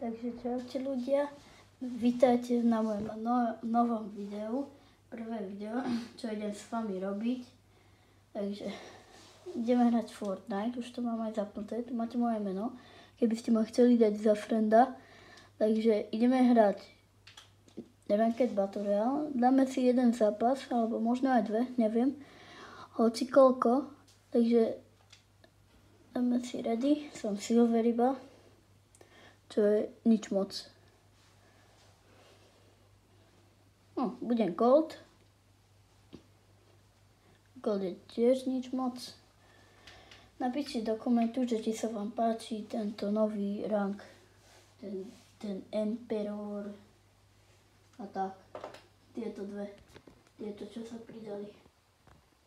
Takže čaute ľudia, vítajte na mojom novom videu, prvé video, čo idem s vami robiť. Takže ideme hrať Fortnite, už to mám aj zapnuté, tu máte moje meno, keby ste ma chceli dať za frenda. Takže ideme hrať Ranked Battle Royale, dáme si jeden zápas, alebo možno aj dve, neviem, hoci koľko. Takže dáme si ready, som silver iba. Čo je nič moc. No, budem gold. Gold je tiež nič moc. Napíšte do komentu, že či sa vám páči tento nový rank. Ten Emperor. A tak. Tieto dve. Tieto, čo sa pridali.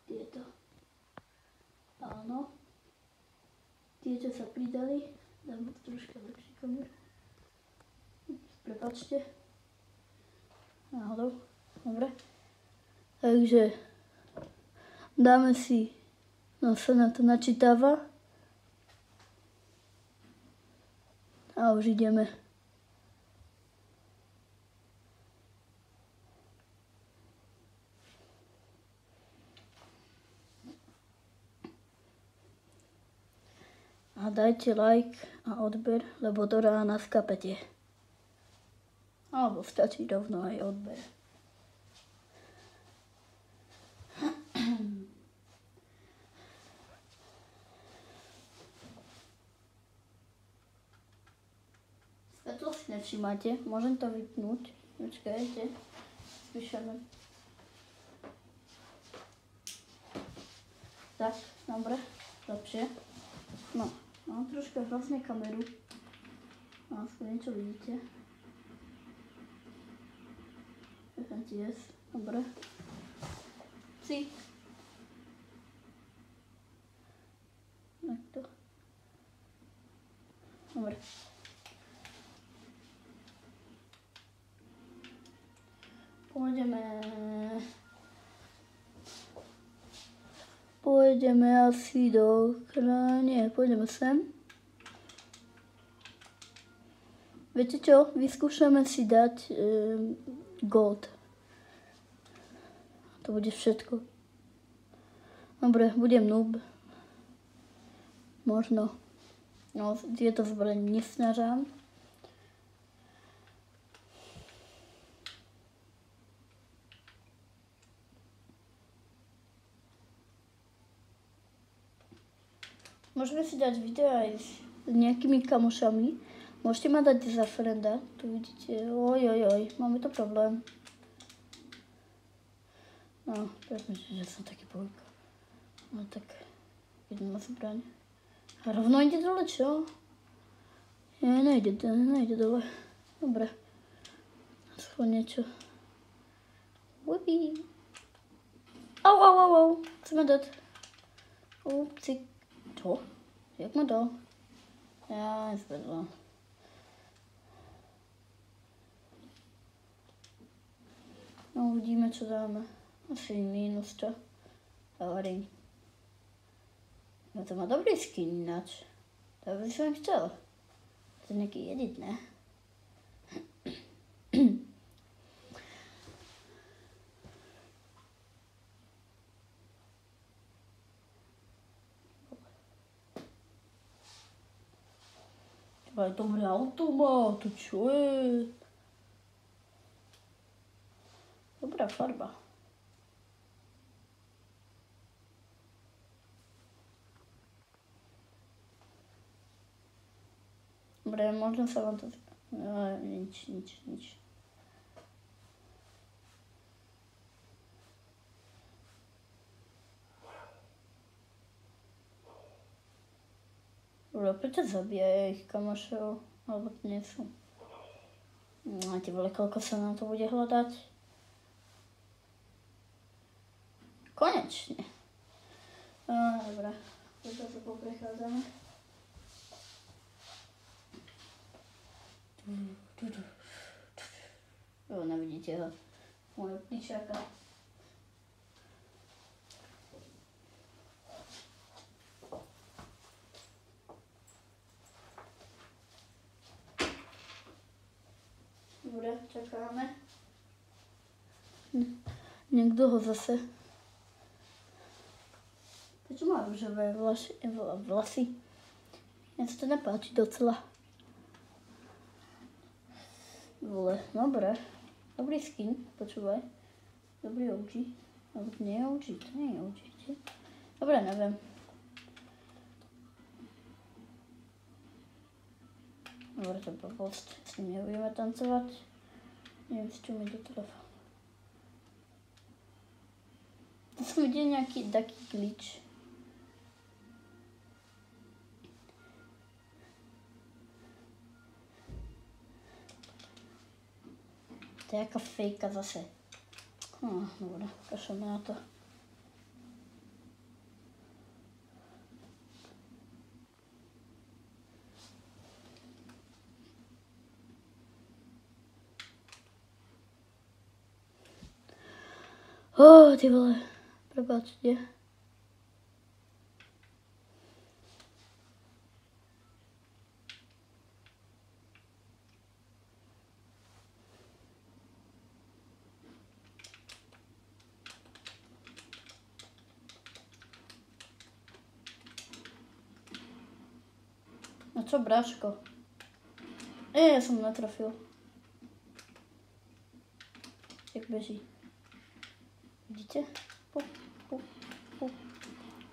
Tieto. Áno. Tie, čo sa pridali. Dám troška lepší kameru. Prepáčte. Náhodou. Dobre. Takže dáme si, no sa na to načítava. A už ideme. A dajte like a odber, lebo do rána skapete. Alebo stačí rovno aj odber. Svetlo si nevšímate, môžem to vypnúť. Počkajte, spíšeme. Tak, dobre, lepšie. No. Mám troška hrozne kameru. No, aspoň niečo vidíte. Yes. Dobre. Si. Takto. Dobre. Pôjdeme asi do nie, pôjdeme sem. Viete čo? Vyskúšame si dať gold. To bude všetko. Dobre, budem noob. Možno. No, tieto zbraň nesnažám. Môžeme si dať video aj s nejakými kamošami. Môžete ma dať za frenda. Tu vidíte. Oj, máme to problém. No, prepáčte, že som taký bojka. No tak, idem na zbraň. A rovno ide dole, čo? Nie, nejde dole. Dobre. Aspoň niečo. Uipí. Au. Chceme dať. Upci. Čo? Jak ma dal? Ja, nezvedla. No, uvidíme, čo dáme. Asi minus čo? Hovorím. No to má dobrý skin ináč. To by som chcel. To je nejaký edit, ne? Aj dobré auto má, to čo je? Dobrá farba. Dobre, možno sa vám to... No, nič. Dobre, prečo zabíja ich kamošov? Alebo to nie sú. No, ty vole, koľko sa nám to bude hľadať? Konečne. Dobre, toto sa poprechádzame. Nevidíte ho. Moje pličáka. Dobre, čakáme. Niekto ho zase... Prečo má rúžové vlasy? Mne sa to nepáči docela. Vole, dobre. Dobrý skin, počúvaj. Dobrý OG. Ale to nie je OG, to nie je OG. Dobre, neviem. Dobre, to je blbosť. S ním nebudeme tancovať. Neviem, s čo mi do telefónu. To som videl nejaký taký glitch. To je jaká fejka zase. Dobre, kašleme na to. Ty vole, prepáčte. No čo, bráško? Ja som natrafil. Jak beží. Vidíte?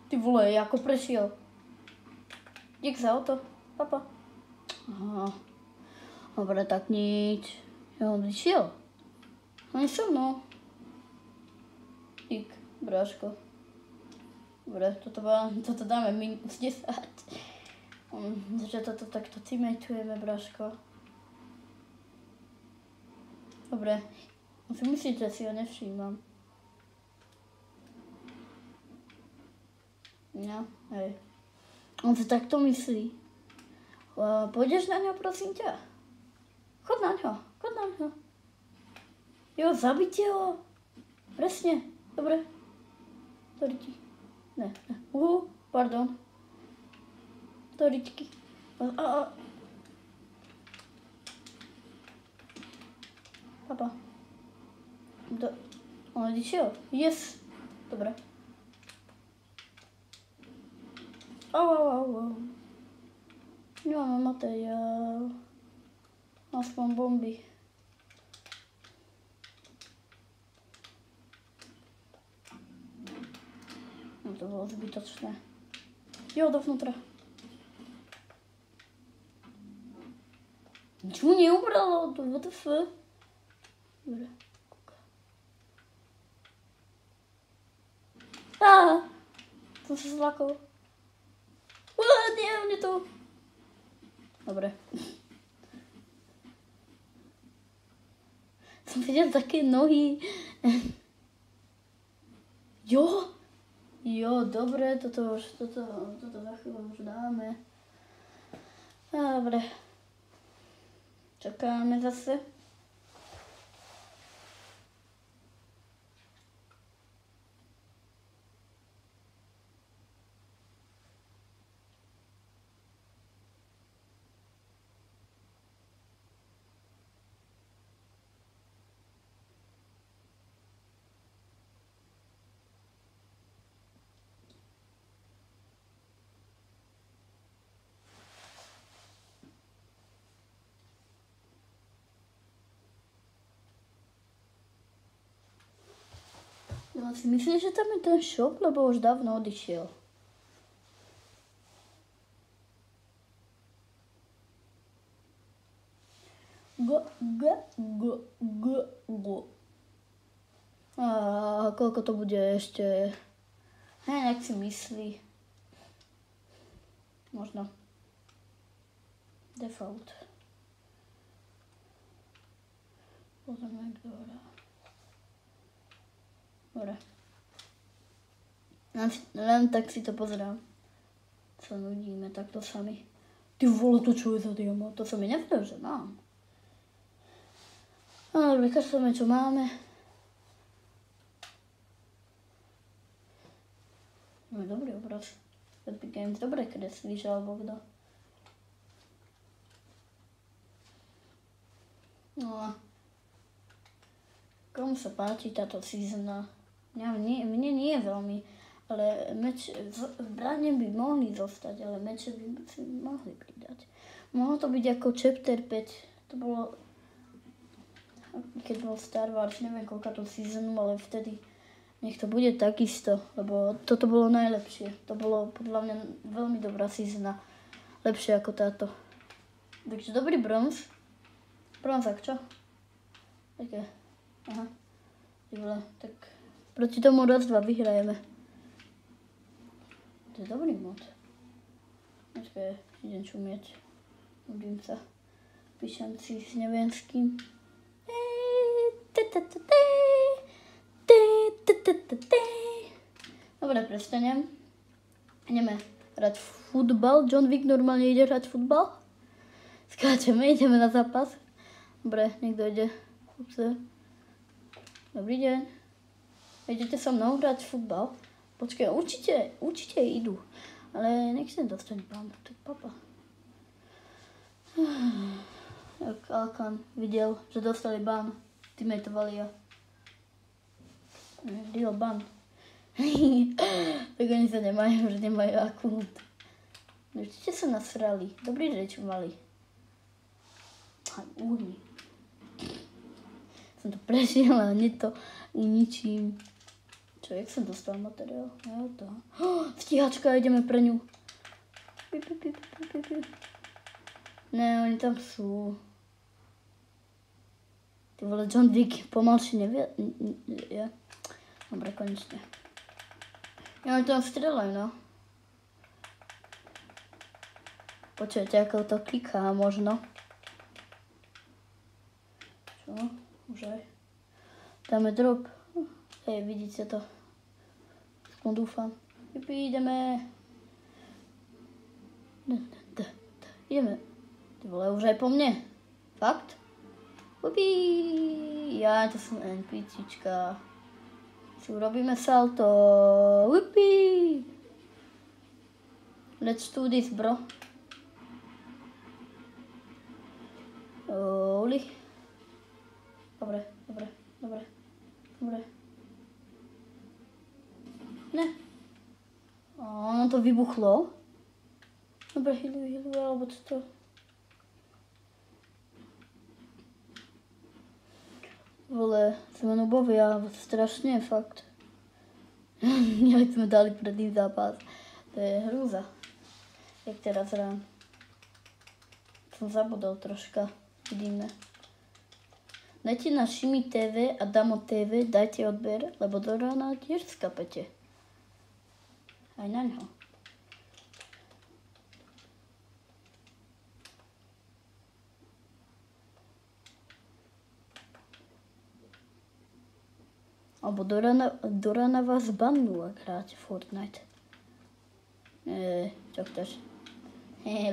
Ty vole, ako prešiel. Dík za auto. Papa. Aha. Dobre, tak nič. Ja on vyšiel. On je so mnou. Dík, bráško. Dobre, toto dáme minus 10. Že toto takto teammateujeme, bráško. Dobre. On si myslí, že si ho nevšímam. No, hej. On si takto myslí. Pôjdeš na ňo, prosím ťa? Chod na ňo. Jo, zabite ho. Presne. Dobre. Toričky. Ne. Pardon. Toričky. Papa. On odišiel. Yes. Dobre. Au. Nemáme materiál. Aspoň bomby. No to bolo zbytočné. Jo, dovnútra. Nič mu neubralo, to WTF. Dobre. Som sa zlakol. Nie, on je tu. Dobre. Som videl také nohy. Jo, dobre, toto za chvíľu už dáme. Dobre. Čakáme zase. Ja si myslím, že tam je ten shop, lebo už dávno odišiel. A koľko to bude ešte? Nejak si myslí. Možno. Default. Pozrieme, kto hrá. Dobre. Len tak si to pozerám. Sa nudíme takto sami. Ty vole, to čo je za diamant? To som mi nevedel, že mám. No dobre, kašleme, čo máme. No dobrý obraz. Epic Games dobre kreslíš, alebo kto. No, Komu sa páči táto sezóna? Mne nie je veľmi, ale bráne by mohli zostať, ale meče by si mohli pridať. Mohlo to byť ako Chapter 5, to bolo, keď bol Star Wars, neviem koľka to sezónu, ale vtedy nech to bude takisto, lebo toto bolo najlepšie. To bolo podľa mňa veľmi dobrá sezóna, lepšie ako táto. Takže dobrý bronz. Bronzák, čo? Také, aha. Tak proti tomu raz, dva vyhrajeme. To je dobrý mod. Počkaj, idem čumieť. Budím sa. Píšem si s neviem s kým. Dobre, prestanem. Ideme hrať futbal. John Wick normálne ide hrať futbal. Skáčeme, ideme na zápas. Dobre, niekto ide. Dobrý deň. Idete so mnou hrať futbal? Počkaj, určite idú. Ale nechcem dostať ban. To je papa. Jak Alkan videl, že dostali ban. Teammateovali a deal ban. Tak oni sa nemajú, že nemajú akúnt. Určite sa nasrali. Dobrý reč mali. Aj úhni. Som to prešiel a hneď to ničím. Čo, jak som dostal materiál? Ja to. Stíhačka, ideme pre ňu. Ne, oni tam sú. Ty vole, John Wick pomalšie nevie. Ja. Dobre, konečne. Ja, oni tam strieľajú, no. Počujete, ako to kliká možno. Čo? Už aj. Dáme drop. Hej, vidíte to. Aspoň dúfam. Ideme. Ideme. Ty vole, už aj po mne. Fakt? Upí. Ja, to som NPCčka. Si urobíme salto. Upí. Let's do this, bro. Oli. Dobre. Ne. Ono to vybuchlo. Dobre, healuj, alebo čo to? Vole, sme nubovia, strašne, fakt. Jak sme dali predný zápas. To je hrúza. Jak teraz rám. Som zabudol troška. Vidíme. Dajte na Šimi TV a Damo TV, dajte odber, lebo do rána tiež skapete. Aj na ňo. Alebo do rána vás bannú, ak hráte Fortnite. Čo chceš?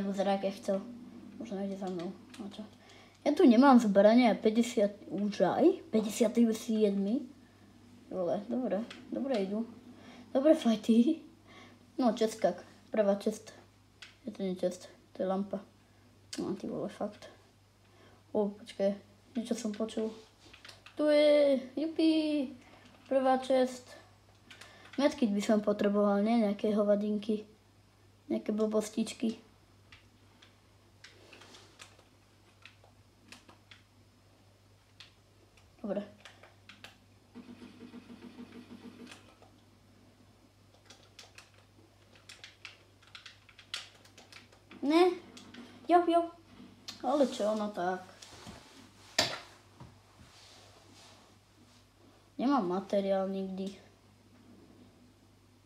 Luzerák je chcel. Možno ide za mnou. No čo? Ja tu nemám zbrania 50 už aj. 57. Vole, dobre idú. Dobre fajty. No, čestkak. Prvá čest. Je to nie čest, to je lampa. No, ty vole, fakt. Počkaj, niečo som počul. Tu je, jupi. Prvá čest. Medkit by som potreboval, nie? Nejaké hovadinky. Nejaké blbostičky. Dobre. Ne. Jo. Ale čo, no tak. Nemám materiál nikdy.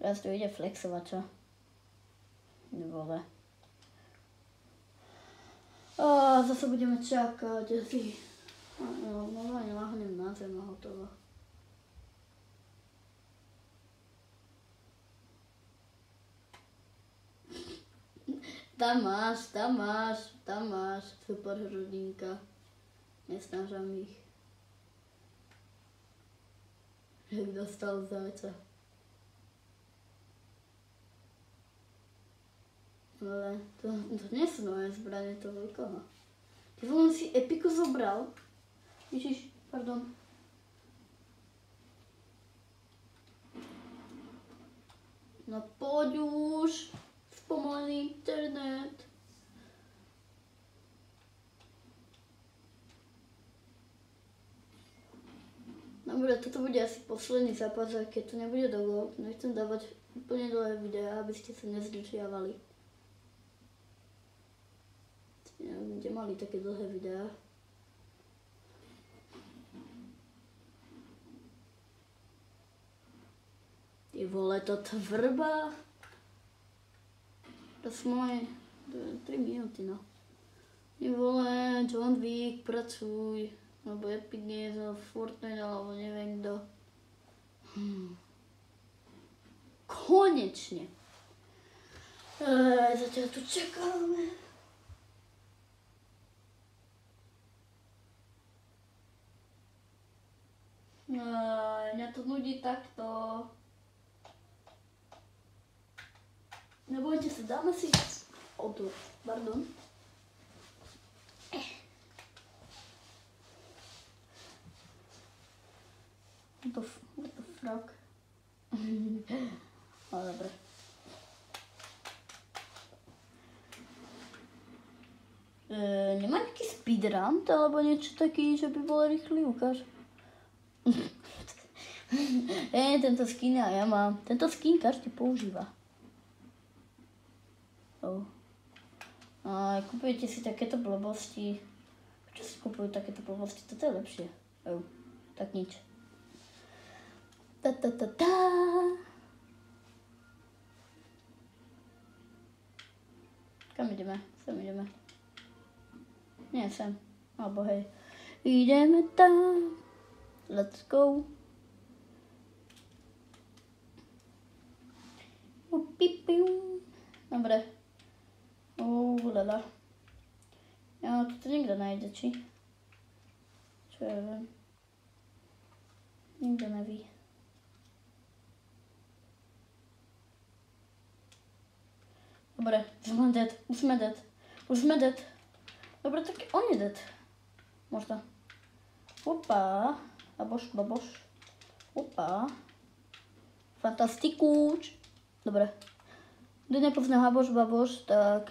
Raz tu ide flexovať, čo? Nevole. Zase budeme čakať asi. No, normálne lahnem na zem a hotovo. Tam máš, super hrudinka. Nesnážam ich. Jak dostal zajca. Ale to nie sú nové zbranie, to veľkoho. Ty vole, si epiku zobral? Ježiš, pardon. No poď už. Spomalený internet. Dobre, toto bude asi posledný zápas, aj keď to nebude dlho. Nechcem dávať úplne dlhé videá, aby ste sa nezdržiavali. Kde mali také dlhé videá. Ty vole, to tvrba. To sú moje 3 minúty, no. Ty vole, John Wick, pracuj. Alebo Epic Games, alebo Fortnite, alebo neviem kto. Konečne. Zatiaľ tu čakáme. Mňa to nudí takto. Nebojte sa, dáme si tu, pardon. What the fuck? No dobre. Nemá nejaký speedrun alebo niečo taký, že by bol rýchly, ukáž. Tento skin ja mám. Tento skin každý používa. A kupujete si takéto blbosti. Prečo si kupujú takéto blbosti? Toto je lepšie. Tak nič. Kam ideme? Sem ideme. Nie, sem. Alebo hej. Ideme tam. Let's go. Dobre. Lala. Ja, to nikto nájde, či? Čo ja viem. Nikto neví. Dobre, už sme dead. Dobre, tak on je dead. Možno. Opa. Baboš. Opa. Fantastikúč. Dobre. Kto nepozná baboš, tak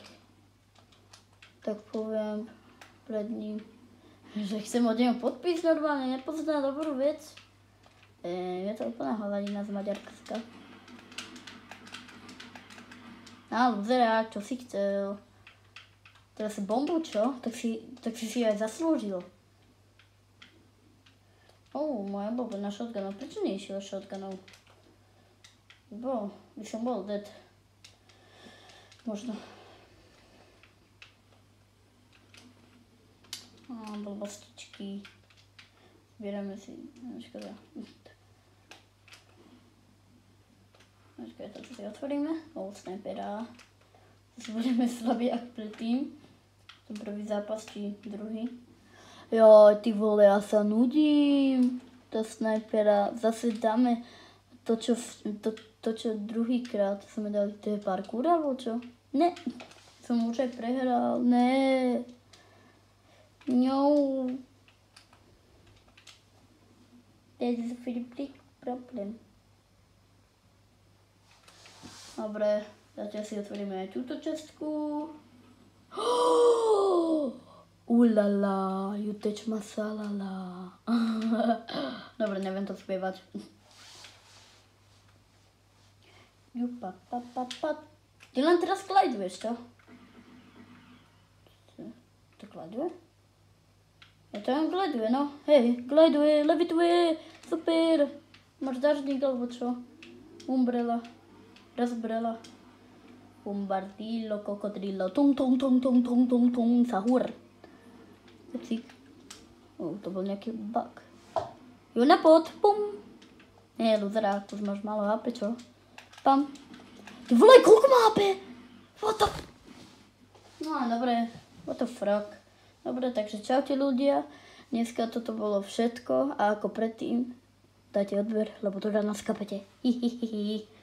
poviem pred ním, že chcem od neho podpis normálne, nepozná dobrú vec. Je to úplná hlavadina z Maďarska. Luzerák, čo si chcel? Teraz si bombu, čo? Tak si aj zaslúžil. Moja obľúbená shotgunov. Prečo neišiel shotgunov? By som bol dead. Možno. Blbostičky. Zbierame si. Škoda. Počkaj, toto si otvoríme. Snipera. Zase budeme slabí ako predtým. To prvý zápas, či druhý. Joj, ty vole, ja sa nudím. To snipera. Zase dáme to, čo druhýkrát sme dali. To je parkour, alebo čo? Ne. Som už aj prehral. Ne. No. There's a pretty big problem. Dobre, zatiaľ si otvoríme aj túto častku. Ulala, you touch masalala. Dobre, neviem to spievať. Ty len teraz gliduješ, čo? To gliduje? Ja to len gliduje, no. Hej, gliduje, levituje, super. Máš dažník, alebo čo? Umbrella. Razbrela. Bombardillo, kokodrillo, tung, sahur. Pepsík. To bol nejaký bug. Jo, na pod, pum. Nie, luzerák, už máš málo HP, čo? Pam. Ty vole, koľko má HP? What the... No, dobre. What the fuck. Dobre, takže čaute ľudia. Dneska toto bolo všetko a ako predtým dajte odber, lebo to nás kapete. Hihihihi.